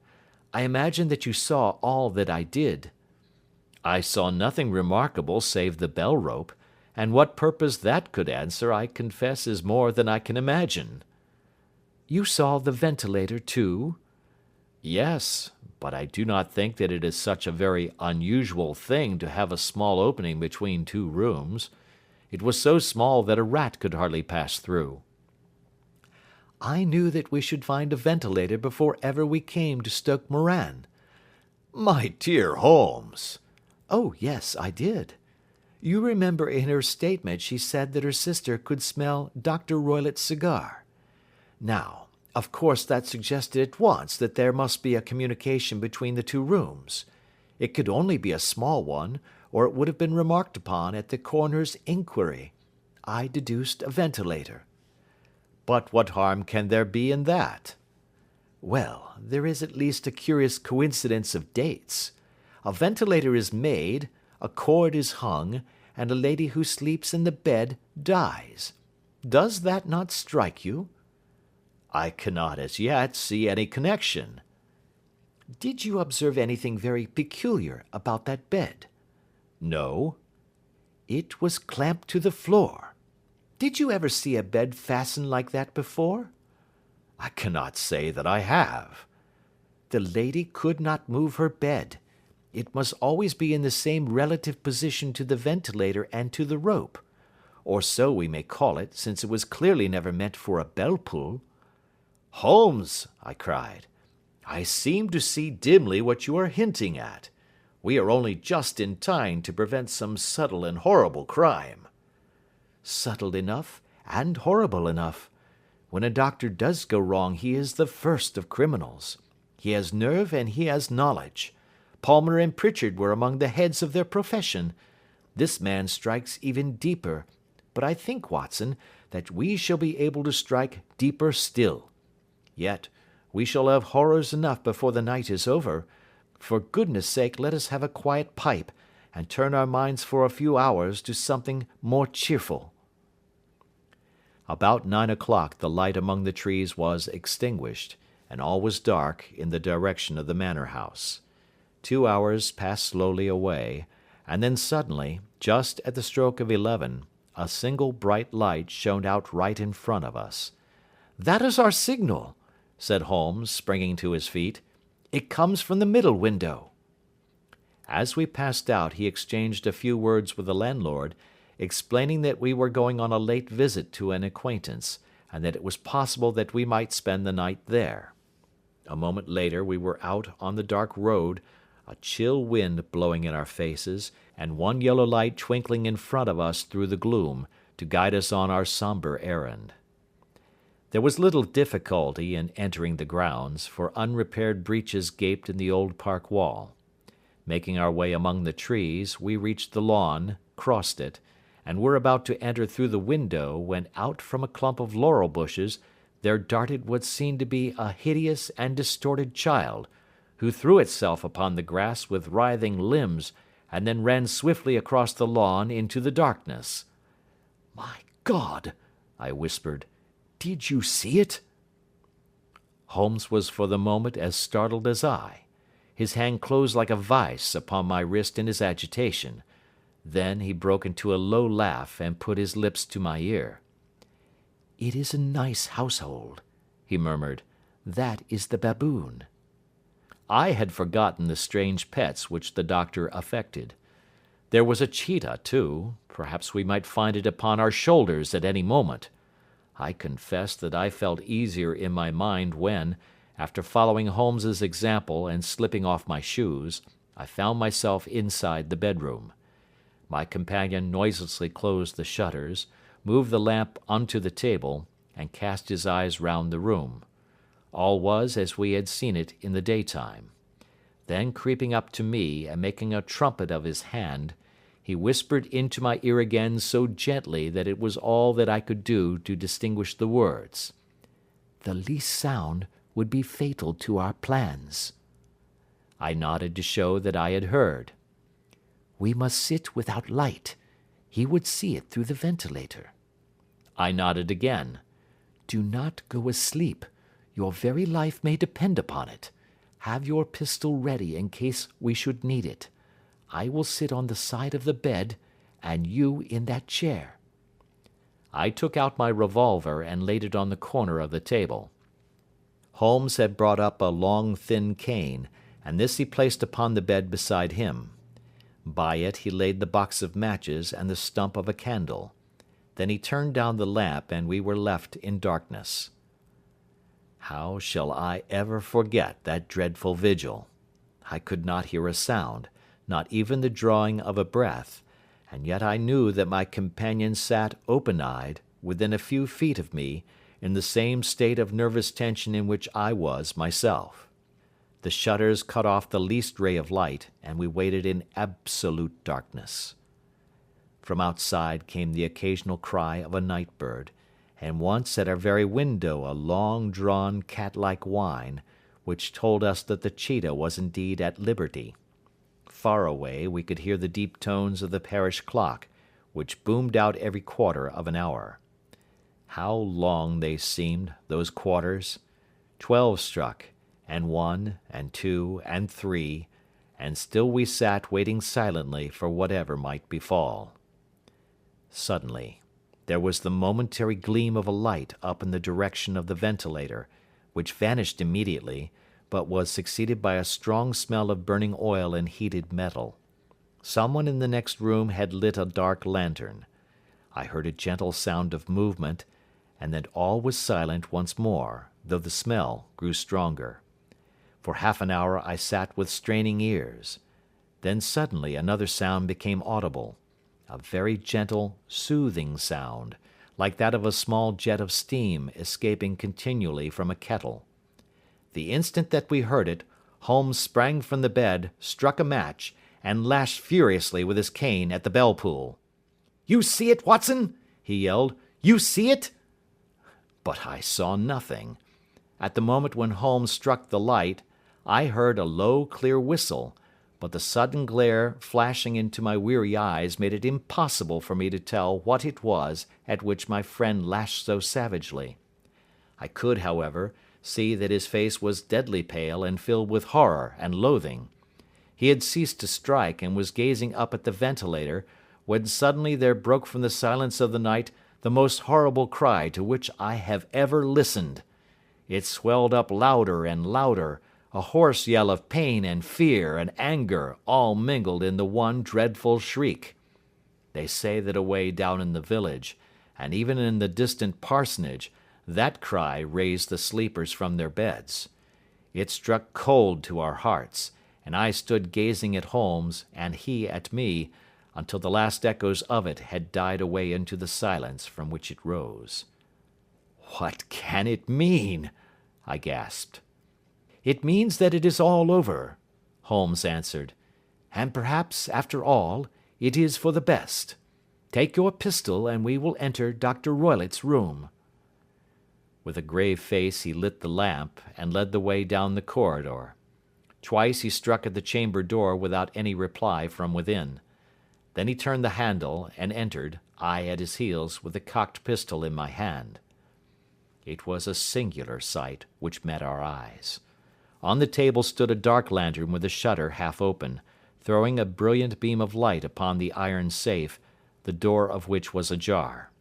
I imagine that you saw all that I did." "I saw nothing remarkable save the bell rope, and what purpose that could answer I confess is more than I can imagine." "You saw the ventilator too?" "Yes, but I do not think that it is such a very unusual thing to have a small opening between two rooms. It was so small that a rat could hardly pass through." "I knew that we should find a ventilator before ever we came to Stoke Moran." "My dear Holmes!" "Oh, yes, I did. You remember in her statement she said that her sister could smell Dr. Roylott's cigar. Now, of course that suggested at once that there must be a communication between the two rooms. It could only be a small one, or it would have been remarked upon at the coroner's inquiry. I deduced a ventilator." "But what harm can there be in that?" "Well, there is at least a curious coincidence of dates. A ventilator is made, a cord is hung, and a lady who sleeps in the bed dies. Does that not strike you?" "I cannot as yet see any connection." "Did you observe anything very peculiar about that bed?" "No." "It was clamped to the floor. Did you ever see a bed fastened like that before?" "I cannot say that I have." "The lady could not move her bed. It must always be in the same relative position to the ventilator and to the rope. Or so we may call it, since it was clearly never meant for a bell pull." "Holmes," I cried, "I seem to see dimly what you are hinting at. We are only just in time to prevent some subtle and horrible crime." "Subtle enough, and horrible enough. When a doctor does go wrong he is the first of criminals. He has nerve and he has knowledge. Palmer and Pritchard were among the heads of their profession. This man strikes even deeper, but I think, Watson, that we shall be able to strike deeper still. Yet we shall have horrors enough before the night is over. For goodness' sake, let us have a quiet pipe, and turn our minds for a few hours to something more cheerful." About 9 o'clock the light among the trees was extinguished, and all was dark in the direction of the manor house. 2 hours passed slowly away, and then suddenly, just at the stroke of 11, a single bright light shone out right in front of us. "That is our signal," said Holmes, springing to his feet. "It comes from the middle window." As we passed out he exchanged a few words with the landlord, explaining that we were going on a late visit to an acquaintance, and that it was possible that we might spend the night there. A moment later we were out on the dark road, a chill wind blowing in our faces, and one yellow light twinkling in front of us through the gloom, to guide us on our sombre errand. There was little difficulty in entering the grounds, for unrepaired breaches gaped in the old park wall. Making our way among the trees, we reached the lawn, crossed it, and were about to enter through the window when out from a clump of laurel bushes there darted what seemed to be a hideous and distorted child, who threw itself upon the grass with writhing limbs and then ran swiftly across the lawn into the darkness. "My God!" I whispered. "Did you see it?" Holmes was for the moment as startled as I. His hand closed like a vice upon my wrist in his agitation. Then he broke into a low laugh and put his lips to my ear. "It is a nice household," he murmured. "That is the baboon." I had forgotten the strange pets which the doctor affected. There was a cheetah, too. Perhaps we might find it upon our shoulders at any moment. I confess that I felt easier in my mind when, after following Holmes's example and slipping off my shoes, I found myself inside the bedroom. My companion noiselessly closed the shutters, moved the lamp onto the table, and cast his eyes round the room. All was as we had seen it in the daytime. Then creeping up to me and making a trumpet of his hand, he whispered into my ear again so gently that it was all that I could do to distinguish the words. "The least sound would be fatal to our plans." I nodded to show that I had heard. "We must sit without light. He would see it through the ventilator." I nodded again. "Do not go asleep. Your very life may depend upon it. Have your pistol ready in case we should need it. I will sit on the side of the bed, and you in that chair." I took out my revolver and laid it on the corner of the table. Holmes had brought up a long, thin cane, and this he placed upon the bed beside him. By it he laid the box of matches and the stump of a candle. Then he turned down the lamp, and we were left in darkness. How shall I ever forget that dreadful vigil? I could not hear a sound, not even the drawing of a breath, and yet I knew that my companion sat open-eyed, within a few feet of me, in the same state of nervous tension in which I was myself. The shutters cut off the least ray of light, and we waited in absolute darkness. From outside came the occasional cry of a night bird, and once at our very window a long-drawn cat-like whine, which told us that the cheetah was indeed at liberty. Far away we could hear the deep tones of the parish clock, which boomed out every quarter of an hour. How long they seemed, those quarters! 12 struck, and 1, and 2, and 3, and still we sat waiting silently for whatever might befall. Suddenly, there was the momentary gleam of a light up in the direction of the ventilator, which vanished immediately, but was succeeded by a strong smell of burning oil and heated metal. Someone in the next room had lit a dark lantern. I heard a gentle sound of movement, and then all was silent once more, though the smell grew stronger. For half an hour I sat with straining ears. Then suddenly another sound became audible, a very gentle, soothing sound, like that of a small jet of steam escaping continually from a kettle. The instant that we heard it, Holmes sprang from the bed, struck a match, and lashed furiously with his cane at the bell-pull. "You see it, Watson?" he yelled. "You see it?" But I saw nothing. At the moment when Holmes struck the light, I heard a low, clear whistle, but the sudden glare flashing into my weary eyes made it impossible for me to tell what it was at which my friend lashed so savagely. I could, however, see that his face was deadly pale and filled with horror and loathing. He had ceased to strike and was gazing up at the ventilator, when suddenly there broke from the silence of the night the most horrible cry to which I have ever listened. It swelled up louder and louder, a hoarse yell of pain and fear and anger all mingled in the one dreadful shriek. They say that away down in the village, and even in the distant parsonage, that cry raised the sleepers from their beds. It struck cold to our hearts, and I stood gazing at Holmes, and he at me, until the last echoes of it had died away into the silence from which it rose. "What can it mean?" I gasped. "It means that it is all over," Holmes answered. "And perhaps, after all, it is for the best. Take your pistol and we will enter Dr. Roylott's room." With a grave face he lit the lamp and led the way down the corridor. Twice he struck at the chamber door without any reply from within. Then he turned the handle and entered, I at his heels, with the cocked pistol in my hand. It was a singular sight which met our eyes. On the table stood a dark lantern with the shutter half open, throwing a brilliant beam of light upon the iron safe, the door of which was ajar.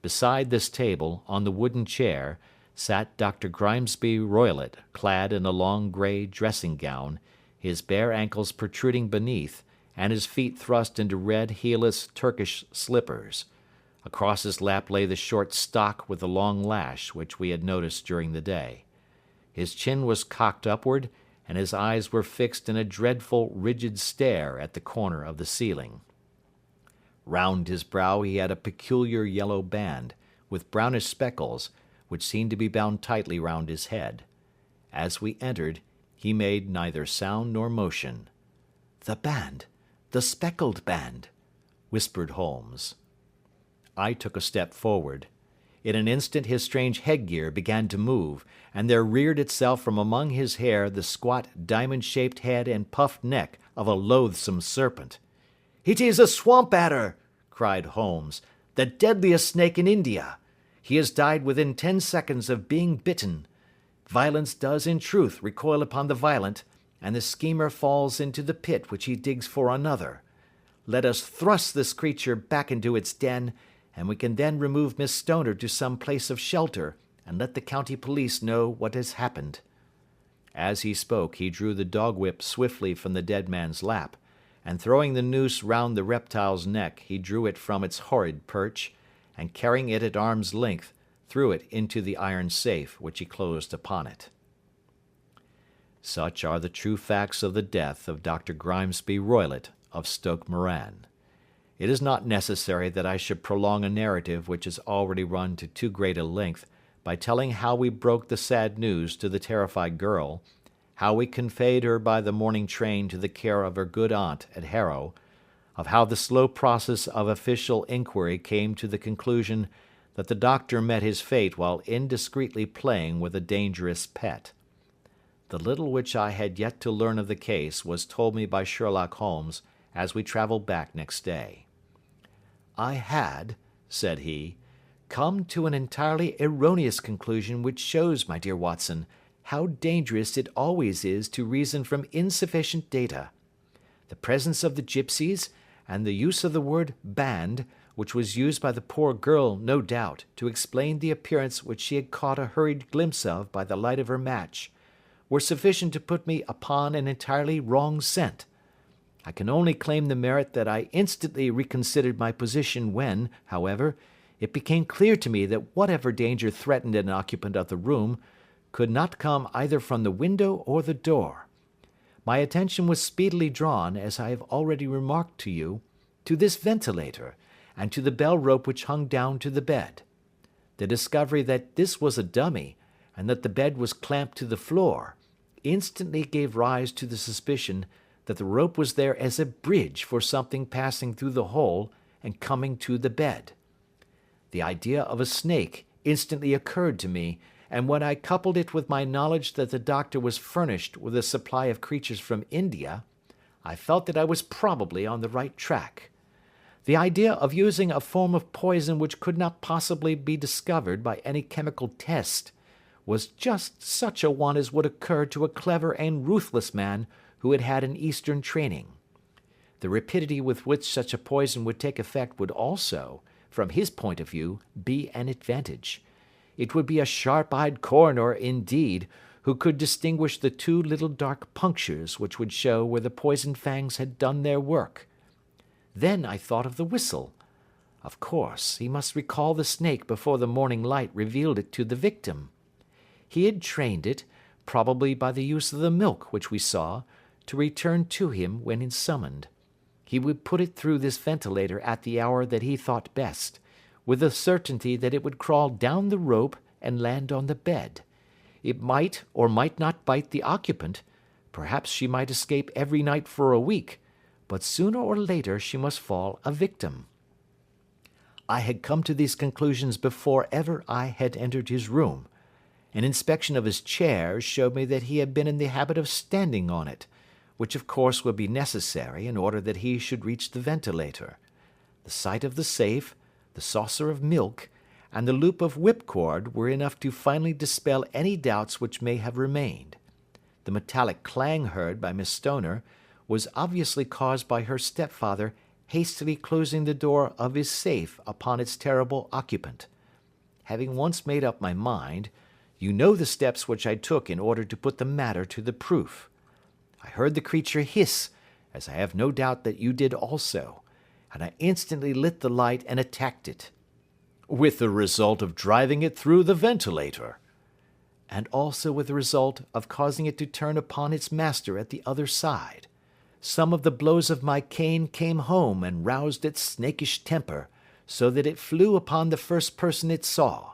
Beside this table, on the wooden chair, sat Dr. Grimesby Roylott, clad in a long grey dressing-gown, his bare ankles protruding beneath, and his feet thrust into red heelless Turkish slippers. Across his lap lay the short stock with the long lash which we had noticed during the day. His chin was cocked upward, and his eyes were fixed in a dreadful, rigid stare at the corner of the ceiling. Round his brow he had a peculiar yellow band, with brownish speckles, which seemed to be bound tightly round his head. As we entered, he made neither sound nor motion. "The band, the Speckled Band," whispered Holmes. I took a step forward. In an instant his strange headgear began to move, and there reared itself from among his hair the squat, diamond-shaped head and puffed neck of a loathsome serpent. "It is a swamp adder!" cried Holmes, "the deadliest snake in India. He has died within 10 seconds of being bitten. Violence does in truth recoil upon the violent, and the schemer falls into the pit which he digs for another. Let us thrust this creature back into its den, and we can then remove Miss Stoner to some place of shelter, and let the county police know what has happened." As he spoke, he drew the dog-whip swiftly from the dead man's lap, and throwing the noose round the reptile's neck, he drew it from its horrid perch, and carrying it at arm's length, threw it into the iron safe, which he closed upon it. Such are the true facts of the death of Dr. Grimesby Roylott of Stoke Moran. It is not necessary that I should prolong a narrative which has already run to too great a length by telling how we broke the sad news to the terrified girl, how we conveyed her by the morning train to the care of her good aunt at Harrow, of how the slow process of official inquiry came to the conclusion that the doctor met his fate while indiscreetly playing with a dangerous pet. The little which I had yet to learn of the case was told me by Sherlock Holmes as we travelled back next day. "I had," said he, "come to an entirely erroneous conclusion which shows, my dear Watson, how dangerous it always is to reason from insufficient data. The presence of the gipsies, and the use of the word band, which was used by the poor girl, no doubt, to explain the appearance which she had caught a hurried glimpse of by the light of her match, were sufficient to put me upon an entirely wrong scent. I can only claim the merit that I instantly reconsidered my position when, however, it became clear to me that whatever danger threatened an occupant of the room could not come either from the window or the door. My attention was speedily drawn, as I have already remarked to you, to this ventilator, and to the bell rope which hung down to the bed. The discovery that this was a dummy, and that the bed was clamped to the floor, instantly gave rise to the suspicion that the rope was there as a bridge for something passing through the hole and coming to the bed. The idea of a snake instantly occurred to me, and when I coupled it with my knowledge that the doctor was furnished with a supply of creatures from India, I felt that I was probably on the right track. The idea of using a form of poison which could not possibly be discovered by any chemical test was just such a one as would occur to a clever and ruthless man who had had an Eastern training. The rapidity with which such a poison would take effect would also, from his point of view, be an advantage. It would be a sharp-eyed coroner, indeed, who could distinguish the two little dark punctures which would show where the poisoned fangs had done their work. Then I thought of the whistle. Of course, he must recall the snake before the morning light revealed it to the victim. He had trained it, probably by the use of the milk which we saw, to return to him when summoned. He would put it through this ventilator at the hour that he thought best, with the certainty that it would crawl down the rope and land on the bed. It might or might not bite the occupant. Perhaps she might escape every night for a week, but sooner or later she must fall a victim. I had come to these conclusions before ever I had entered his room. An inspection of his chair showed me that he had been in the habit of standing on it, which of course would be necessary in order that he should reach the ventilator. The sight of the safe, the saucer of milk, and the loop of whipcord were enough to finally dispel any doubts which may have remained. The metallic clang heard by Miss Stoner was obviously caused by her stepfather hastily closing the door of his safe upon its terrible occupant. Having once made up my mind, you know the steps which I took in order to put the matter to the proof. I heard the creature hiss, as I have no doubt that you did also, and I instantly lit the light and attacked it. With the result of driving it through the ventilator. And also with the result of causing it to turn upon its master at the other side. Some of the blows of my cane came home and roused its snakish temper, so that it flew upon the first person it saw.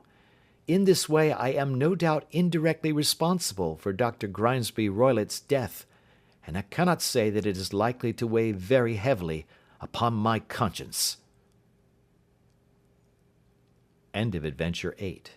In this way I am no doubt indirectly responsible for Dr. Grimesby Roylott's death, and I cannot say that it is likely to weigh very heavily upon my conscience. End of Adventure 8.